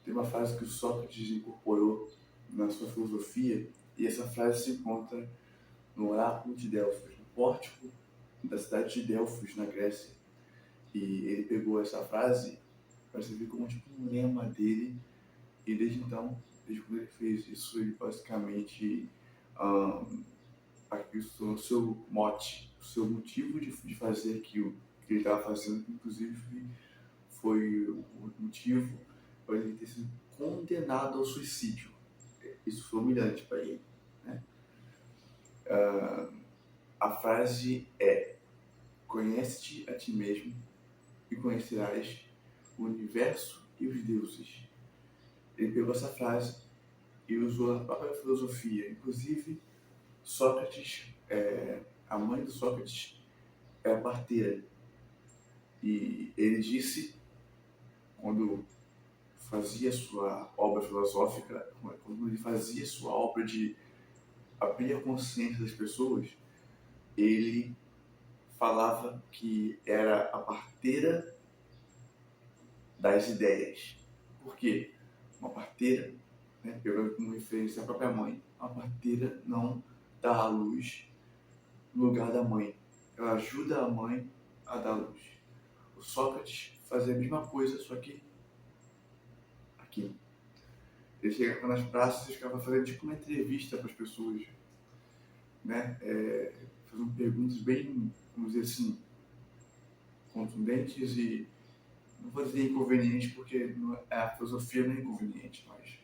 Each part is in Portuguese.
tem uma frase que o Sócrates incorporou na sua filosofia, e essa frase se encontra no oráculo de Delfos, no pórtico da cidade de Delfos, na Grécia. E ele pegou essa frase para servir como tipo um lema dele, e desde então, desde quando ele fez isso, ele basicamente aquilo se tornou o seu mote, o seu motivo de fazer aquilo que ele estava fazendo, que inclusive foi o motivo para ele ter sido condenado ao suicídio. Isso foi humilhante para ele, né? A frase é: conhece-te a ti mesmo e conhecerás o universo e os deuses. Ele pegou essa frase e usou na própria filosofia. Inclusive, Sócrates, a mãe do Sócrates era parteira. E ele disse, quando fazia sua obra filosófica, quando ele fazia sua obra de abrir a consciência das pessoas, ele falava que era a parteira das ideias. Por quê? Uma parteira, né, pegando como referência a própria mãe, uma parteira não dá à luz no lugar da mãe. Ela ajuda a mãe a dar luz. O Sócrates fazia a mesma coisa, só que aqui. Ele chegava nas praças e ficava fazendo tipo uma entrevista para as pessoas, né? Fazendo perguntas bem, vamos dizer assim, contundentes e, não vou dizer inconvenientes, porque a filosofia não é inconveniente, mas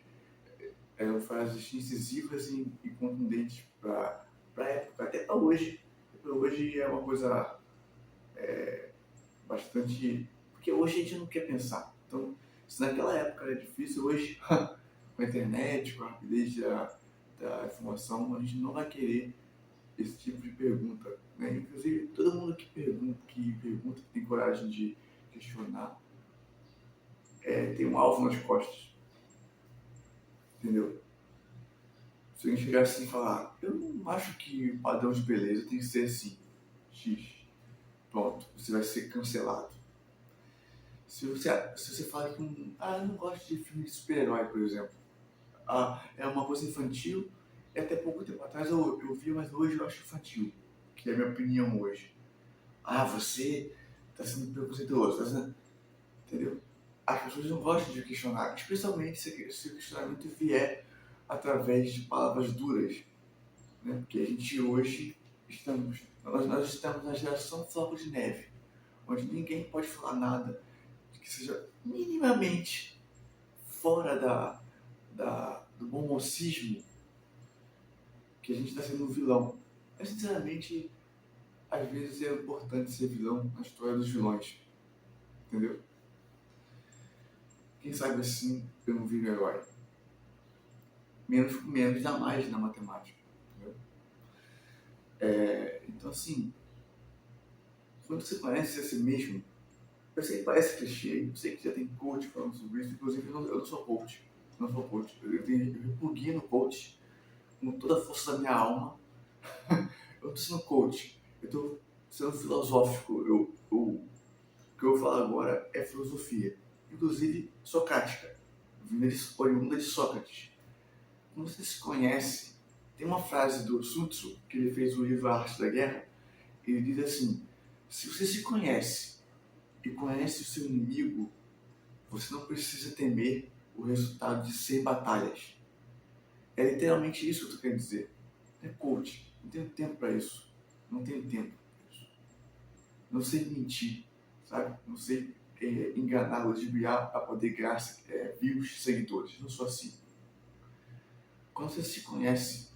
eram frases incisivas e contundentes para a época, até para hoje. Para hoje é uma coisa bastante... Porque hoje a gente não quer pensar. Então, se naquela época era difícil, hoje, com a internet, com a rapidez da informação, a gente não vai querer esse tipo de pergunta, né? Inclusive, todo mundo que pergunta, que tem coragem de questionar, tem um alvo nas costas, entendeu? Se alguém chegar assim e falar: eu não acho que o padrão de beleza tem que ser assim, X, pronto, você vai ser cancelado. Se você fala que eu não gosto de filme de super-herói, por exemplo, é uma coisa infantil, e até pouco tempo atrás eu vi, mas hoje eu acho infantil, que é a minha opinião hoje. Você está sendo preconceituoso, tá sendo... entendeu? As pessoas não gostam de questionar, especialmente se o questionamento vier através de palavras duras, né? Porque a gente hoje nós estamos na geração floco de neve, onde ninguém pode falar nada que seja minimamente fora do bom mocismo, que a gente está sendo um vilão. Mas, sinceramente, às vezes é importante ser vilão na história dos vilões, entendeu? Quem sabe assim eu não viro herói. Menos dá mais na matemática, entendeu? Então, assim, quando você conhece a si mesmo, eu sei que parece clichê, eu sei que já tem coach falando sobre isso, inclusive eu não sou coach. Não sou coach. Eu repugno coach com toda a força da minha alma. Eu não tô sendo coach, eu tô sendo filosófico. O que eu falo agora é filosofia, inclusive socrática, oriunda de Sócrates. Quando você se conhece, tem uma frase do Sun Tzu, que ele fez o livro A Arte da Guerra, ele diz assim: se você se conhece e conhece o seu inimigo, você não precisa temer o resultado de 100 batalhas. É literalmente isso que eu tô querendo dizer. É coach, não tenho tempo para isso. Não tenho tempo para isso. Não sei mentir, sabe? Não sei enganar, ludibriar para poder ganhar views, seguidores. Não sou assim. Quando você se conhece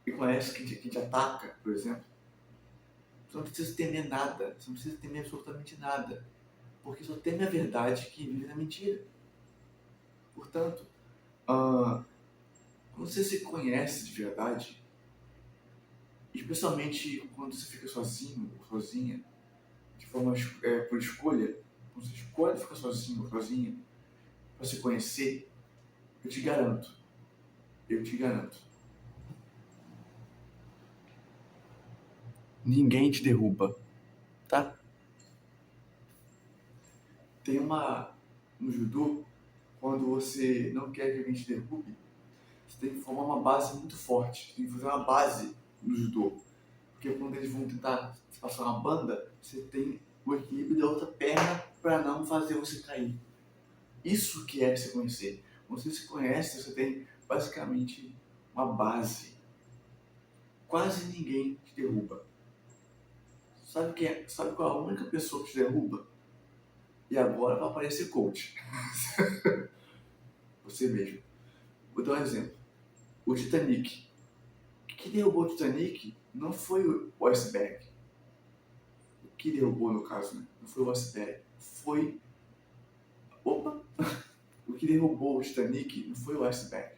e conhece quem te ataca, por exemplo, você não precisa temer nada, você não precisa temer absolutamente nada, porque só teme a verdade que vive na mentira. Portanto, quando você se conhece de verdade, especialmente quando você fica sozinho ou sozinha, de forma por escolha, quando você escolhe ficar sozinho ou sozinha para se conhecer, eu te garanto, ninguém te derruba, tá? Tem uma no judô, quando você não quer que alguém te derrube, você tem que formar uma base muito forte. Você tem que fazer uma base no judô. Porque quando eles vão tentar passar uma banda, você tem o equilíbrio da outra perna para não fazer você cair. Isso que é se conhecer. Quando você se conhece, você tem basicamente uma base. Quase ninguém te derruba. Sabe quem é? Sabe qual é a única pessoa que te derruba? E agora vai aparecer coach. Você mesmo. Vou dar um exemplo. O Titanic. O que derrubou o Titanic não foi o iceberg. O que derrubou, no caso, né? Não foi o iceberg. Foi... Opa! O que derrubou o Titanic não foi o iceberg.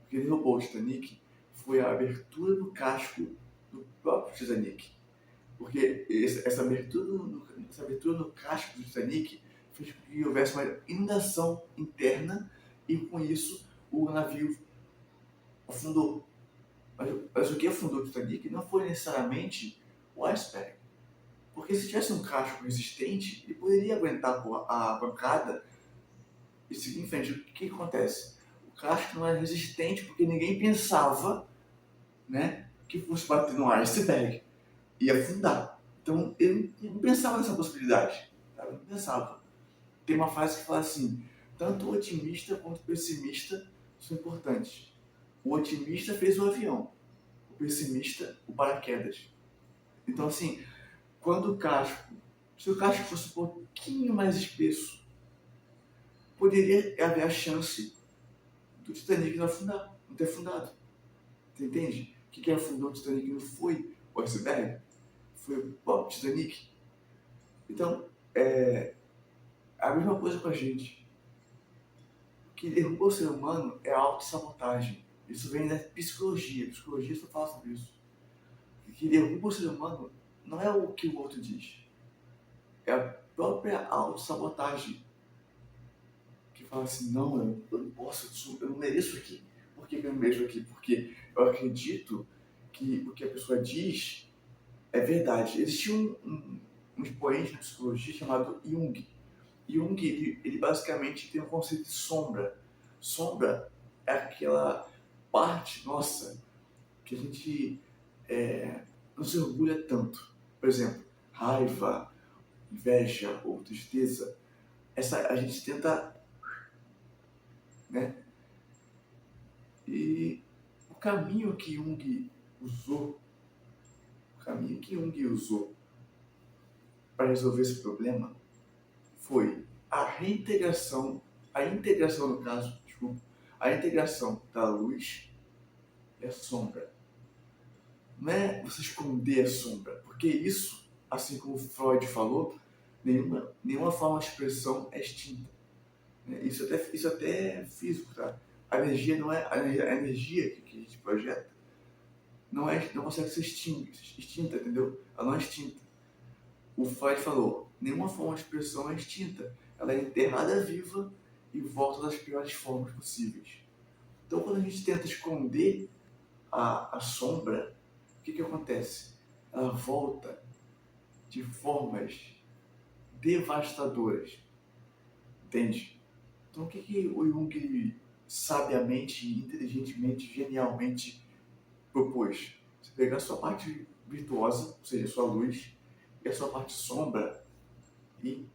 O que derrubou o Titanic foi a abertura do casco do próprio Titanic. Porque essa abertura no casco do Titanic fez com que houvesse uma inundação interna e com isso o navio afundou. Mas o que afundou o Titanic não foi necessariamente o iceberg. Porque se tivesse um casco resistente, ele poderia aguentar a pancada e seguir em frente. O que acontece? O casco não era resistente porque ninguém pensava, né, que fosse bater no iceberg e afundar. Então ele não pensava nessa possibilidade. Tá? Não pensava. Tem uma frase que fala assim: tanto o otimista quanto o pessimista são importantes. O otimista fez o avião, o pessimista o paraquedas. Então assim, quando o casco, se o casco fosse um pouquinho mais espesso, poderia haver a chance do Titanic não afundar, não ter afundado. Você entende? O que afundou o Titanic não foi o iceberg, foi o próprio Titanic. Então, é a mesma coisa com a gente. O que derruba o ser humano é a autossabotagem. Isso vem da psicologia. A psicologia só fala sobre isso. O que derruba o ser humano não é o que o outro diz. É a própria autossabotagem. Que fala assim, não, eu não posso, eu não mereço aqui. Por que eu não mereço aqui? Porque eu acredito que o que a pessoa diz é verdade. Existe um expoente na psicologia chamado Jung. Jung, ele basicamente tem um conceito de sombra. Sombra é aquela parte nossa que a gente não se orgulha tanto. Por exemplo, raiva, inveja ou tristeza. A gente tenta, né? E o caminho que Jung usou, para resolver esse problema foi a integração no caso, desculpa, a integração da luz e a sombra. Não é você esconder a sombra, porque isso, assim como Freud falou, nenhuma forma de expressão é extinta. Isso até é físico, tá? A energia não é a energia que a gente projeta não consegue ser extinta, entendeu? Ela não é extinta. O Freud falou, nenhuma forma de expressão é extinta, ela é enterrada viva e volta das piores formas possíveis. Então, quando a gente tenta esconder a sombra, o que acontece? Ela volta de formas devastadoras, entende? Então, o que o Jung sabiamente, inteligentemente, genialmente propôs? Você pegar a sua parte virtuosa, ou seja, a sua luz, e a sua parte sombra, e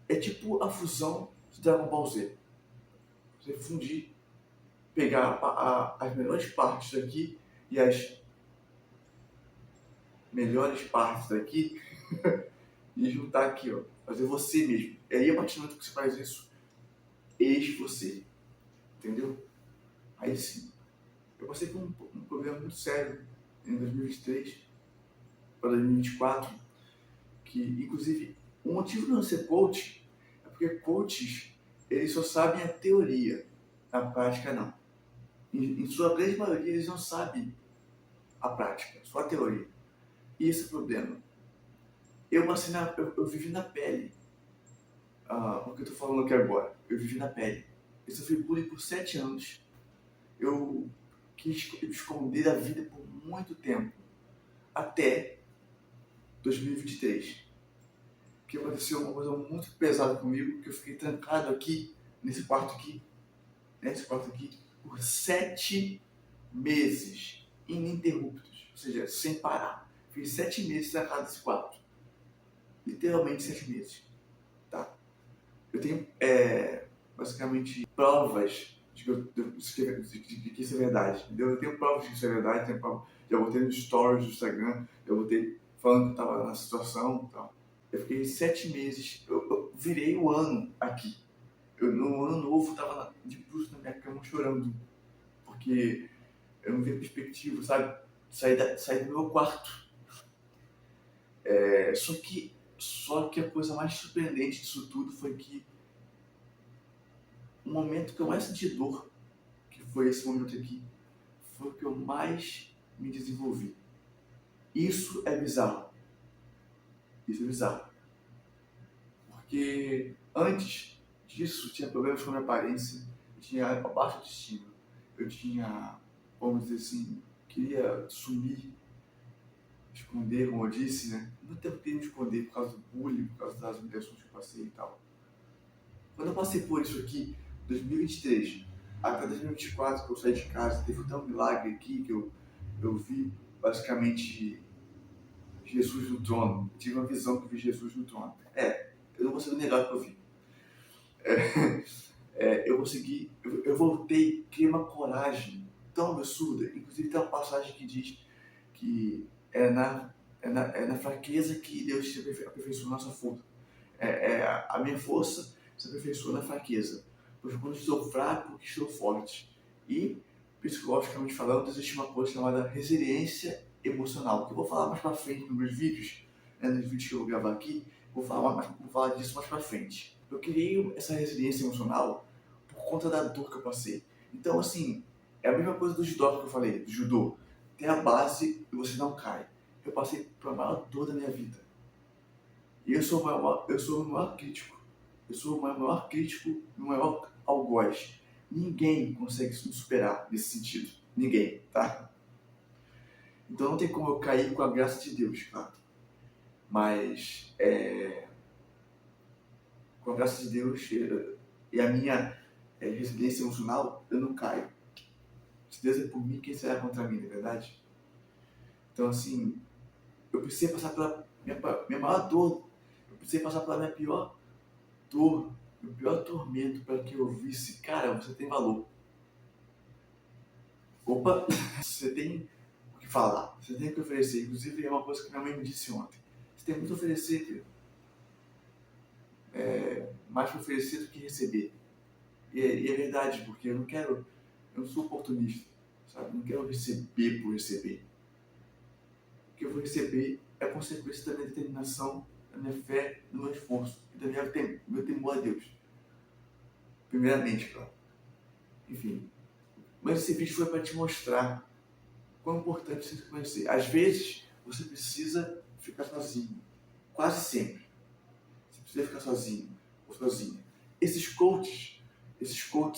é tipo a fusão de Dragon Ball Z. Você fundir, pegar as melhores partes daqui e as melhores partes daqui e juntar aqui, ó. Fazer você mesmo. E aí, a partir do momento que você faz isso, eis você. Entendeu? Aí sim. Eu passei por um problema muito sério em 2023 para 2024, que, inclusive, o motivo de não ser coach é porque coaches, eles só sabem a teoria, a prática não. Em sua grande maioria, eles não sabem a prática, só a teoria. E esse é o problema. Eu vivi na pele o que eu tô falando aqui agora. Eu vivi na pele. Eu sofri bullying por 7 anos. Eu quis me esconder da vida por muito tempo. Até 2023. que aconteceu uma coisa muito pesada comigo, que eu fiquei trancado aqui, nesse quarto aqui, por 7 meses ininterruptos, ou seja, sem parar. Fiquei 7 meses trancado nesse quarto. Literalmente 7 meses, tá? Eu tenho, basicamente, provas de que isso é verdade, entendeu? Eu tenho provas de que isso é verdade, tenho prova, já botei nos stories do Instagram, já botei falando que eu estava na situação e tal. Eu fiquei 7 meses, eu virei o ano aqui. Eu, no ano novo, estava de bruços na minha cama chorando, porque eu não via perspectiva, sabe? Sair do meu quarto. Só que a coisa mais surpreendente disso tudo foi que o momento que eu mais senti dor, que foi esse momento aqui, foi o que eu mais me desenvolvi. Isso é bizarro. Isso é bizarro. Porque antes disso eu tinha problemas com a minha aparência, eu tinha baixa autoestima, eu tinha, vamos dizer assim, queria sumir, esconder, como eu disse, né? Muito tempo queria me esconder por causa do bullying, por causa das humilhações que eu passei e tal. Quando eu passei por isso aqui, 2023, até 2024, que eu saí de casa, teve até um milagre aqui que eu vi basicamente Jesus no trono. Eu tive uma visão que eu vi Jesus no trono. Eu não consigo negar o que eu vi. Eu consegui, eu voltei, criei uma coragem tão absurda. Inclusive tem uma passagem que diz que é na fraqueza que Deus se aperfeiçoa a nossa força. A minha força se aperfeiçoa na fraqueza. Pois quando estou fraco, estou forte. E, psicologicamente falando, existe uma coisa chamada resiliência emocional, que eu vou falar mais pra frente nos meus vídeos, né, nos vídeos que eu vou gravar aqui, vou falar disso mais pra frente. Eu criei essa resiliência emocional por conta da dor que eu passei. Então, assim, é a mesma coisa do judô que eu falei, do judô. Tem a base e você não cai. Eu passei pela maior dor da minha vida. E eu sou o maior crítico. Eu sou o maior crítico e o maior algoz. Ninguém consegue me superar nesse sentido. Ninguém, tá? Então não tem como eu cair com a graça de Deus, claro. Mas, com a graça de Deus e a minha resiliência emocional, eu não caio. Se Deus é por mim, quem será contra mim, não é verdade? Então, assim, eu precisei passar pela minha maior dor. Eu precisei passar pela minha pior dor, meu pior tormento, para que eu visse, cara, você tem valor. Opa, você tem o que falar, você tem o que oferecer. Inclusive, é uma coisa que minha mãe me disse ontem. Você tem muito a oferecer, filho. Mais para oferecer do que receber. E é verdade, porque eu não sou oportunista, sabe? Não quero receber por receber. O que eu vou receber é consequência da minha determinação, da minha fé, do meu esforço e do meu temor a Deus. Primeiramente, claro. Enfim. Mas esse vídeo foi para te mostrar quão importante você se conhecer. Às vezes, você precisa ficar sozinho. Quase sempre. Você precisa ficar sozinho ou sozinha. Esses coaches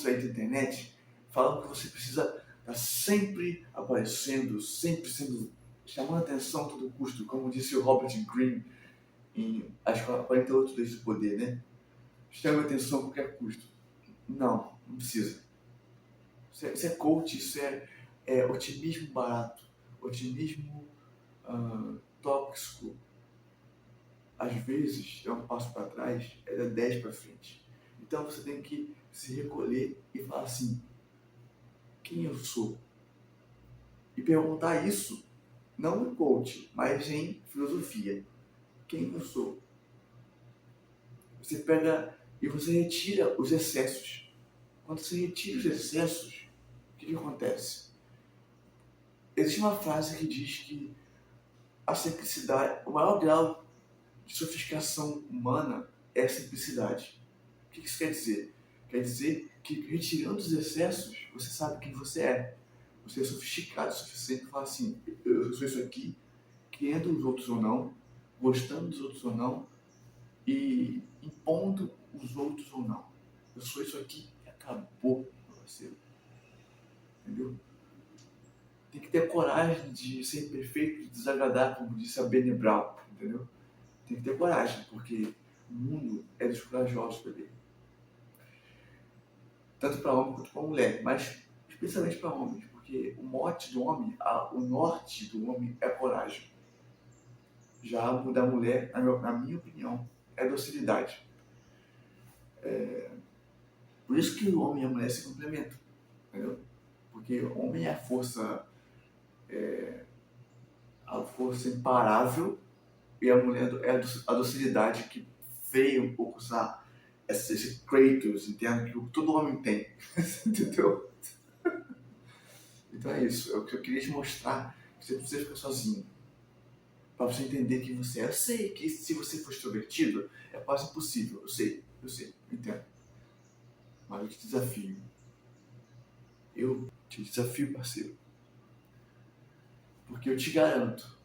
aí da internet, falam que você precisa estar sempre aparecendo, sempre sendo, chamando a atenção a todo custo, como disse o Robert Greene em As 48 Leis do Poder, né? Chame a atenção a qualquer custo. Não precisa. Isso é coach, isso é otimismo barato, otimismo tóxico. Às vezes, é um passo para trás, é dar 10 para frente. Então você tem que se recolher e falar assim, quem eu sou? E perguntar isso, não em coach, mas em filosofia. Quem eu sou? Você pega e você retira os excessos. Quando você retira os excessos, o que acontece? Existe uma frase que diz que a simplicidade, o maior grau de sofisticação humana é a simplicidade. O que isso quer dizer? Quer dizer que retirando os excessos, você sabe quem você é. Você é sofisticado o suficiente para falar assim, eu sou isso aqui, querendo os outros ou não, gostando dos outros ou não, e impondo os outros ou não. Eu sou isso aqui e acabou, meu parceiro. Entendeu? Tem que ter coragem de ser imperfeito, de desagradar, como disse a Brené Brown, entendeu? Tem que ter coragem, porque O mundo é dos corajosos, bebê. Tanto para homem quanto para mulher, mas especialmente para homens, porque o mote do homem, o norte do homem é coragem. Já o da mulher, na minha opinião, é docilidade. Por isso que o homem e a mulher se complementam, entendeu? Porque o homem é a força imparável e a mulher é a docilidade que veio um pouco usar esse Kratos interno que todo homem tem, entendeu? Então é isso, é o que eu queria te mostrar, que você precisa ficar sozinho, para você entender quem você é. Eu sei que se você for extrovertido, é quase impossível, eu sei, eu entendo. Mas eu te desafio. Eu te desafio, parceiro. Porque eu te garanto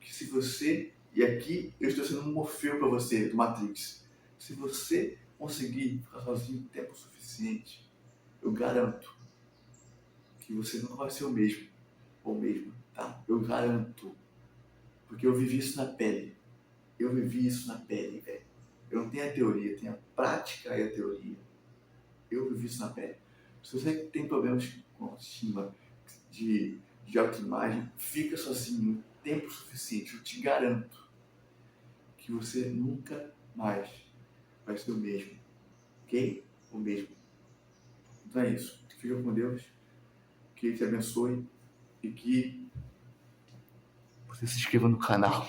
que se você, e aqui eu estou sendo um Morfeu para você, do Matrix, se você conseguir ficar sozinho tempo suficiente, eu garanto que você não vai ser o mesmo, ou mesmo, tá? Eu garanto. Porque eu vivi isso na pele. Eu vivi isso na pele, velho. Eu não tenho a teoria, tenho a prática e a teoria. Eu vivi isso na pele. Se você tem problemas com autoestima, de autoimagem, fica sozinho tempo suficiente. Eu te garanto que você nunca mais vai ser o mesmo. Ok? O mesmo. Então é isso. Fica com Deus. Que Ele te abençoe. E que você se inscreva no canal.